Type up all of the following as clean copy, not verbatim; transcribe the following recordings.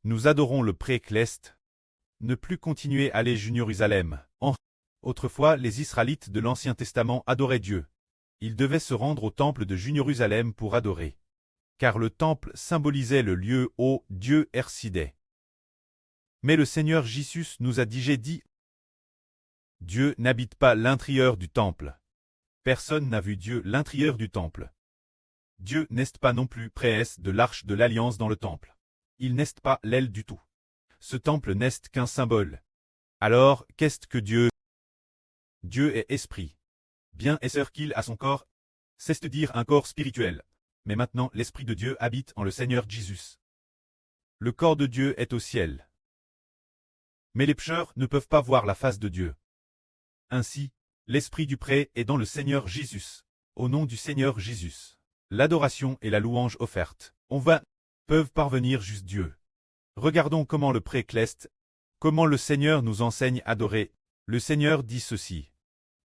Nous adorons le pré-Cleste. Ne plus continuer à aller Jérusalem. Autrefois, les Israélites de l'Ancien Testament adoraient Dieu. Ils devaient se rendre au temple de Jérusalem pour adorer. Car le temple symbolisait le lieu où Dieu résidait. Mais le Seigneur Jésus nous a déjà dit, Dieu n'habite pas l'intérieur du temple. Personne n'a vu Dieu l'intérieur du temple. Dieu n'est pas non plus près de l'arche de l'alliance dans le temple. Il n'est pas l'aile du tout. Ce temple n'est qu'un symbole. Alors, qu'est-ce que Dieu? Dieu est esprit. Bien est-ce qu'il a son corps? C'est-à-dire un corps spirituel. Mais maintenant l'Esprit de Dieu habite en le Seigneur Jésus. Le corps de Dieu est au ciel. Mais les pécheurs ne peuvent pas voir la face de Dieu. Ainsi, l'Esprit du pré est dans le Seigneur Jésus. Au nom du Seigneur Jésus, l'adoration et la louange offertes, peuvent parvenir juste Dieu. Regardons comment le pré-Cleste, comment le Seigneur nous enseigne à adorer. Le Seigneur dit ceci.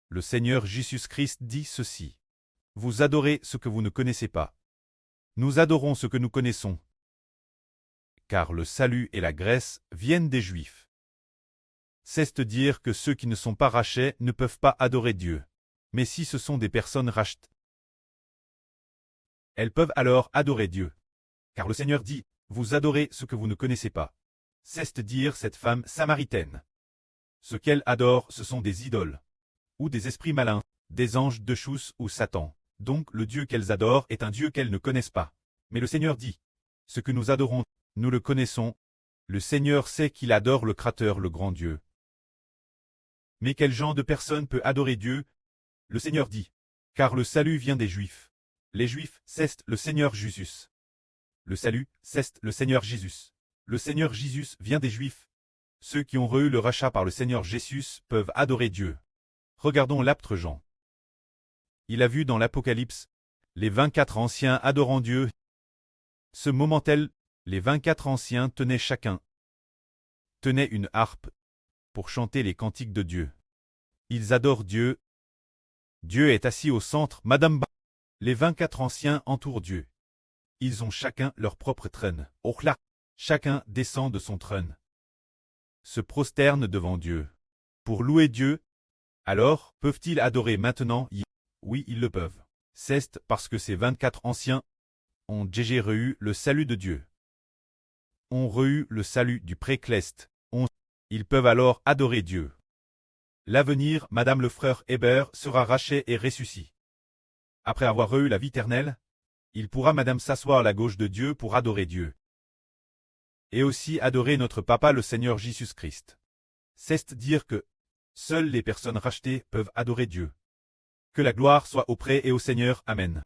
Le Seigneur Jésus-Christ dit ceci. Vous adorez ce que vous ne connaissez pas. Nous adorons ce que nous connaissons. Car le salut et la grâce viennent des Juifs. C'est-à-dire que ceux qui ne sont pas rachetés ne peuvent pas adorer Dieu. Mais si ce sont des personnes rachetées, elles peuvent alors adorer Dieu. Car le Seigneur dit, vous adorez ce que vous ne connaissez pas. C'est-à-dire cette femme samaritaine. Ce qu'elle adore, ce sont des idoles. Ou des esprits malins, des anges de Chous ou Satan. Donc le Dieu qu'elles adorent est un Dieu qu'elles ne connaissent pas. Mais le Seigneur dit, ce que nous adorons, nous le connaissons. Le Seigneur sait qu'il adore le Créateur, le grand Dieu. Mais quel genre de personne peut adorer Dieu? Le Seigneur dit, car le salut vient des Juifs. Les Juifs, c'est le Seigneur Jésus. Le salut, c'est le Seigneur Jésus. Le Seigneur Jésus vient des Juifs. Ceux qui ont reçu le rachat par le Seigneur Jésus peuvent adorer Dieu. Regardons l'apôtre Jean. Il a vu dans l'Apocalypse les 24 anciens adorant Dieu. Ce moment-tel, les 24 anciens tenaient une harpe pour chanter les cantiques de Dieu. Ils adorent Dieu. Dieu est assis au centre, Madame. Les 24 anciens entourent Dieu. Ils ont chacun leur propre trône. Chacun descend de son trône. Se prosterne devant Dieu. Pour louer Dieu. Alors, peuvent-ils adorer maintenant? Oui, ils le peuvent. C'est parce que ces 24 anciens ont déjà reçu le salut de Dieu. Ont reçu le salut du pré-Cleste. Ils peuvent alors adorer Dieu. L'avenir, Madame le frère Hébert sera racheté et ressuscité. Après avoir reçu la vie éternelle, il pourra Madame s'asseoir à la gauche de Dieu pour adorer Dieu. Et aussi adorer notre Papa le Seigneur Jésus-Christ. C'est-à-dire que seules les personnes rachetées peuvent adorer Dieu. Que la gloire soit auprès et au Seigneur. Amen.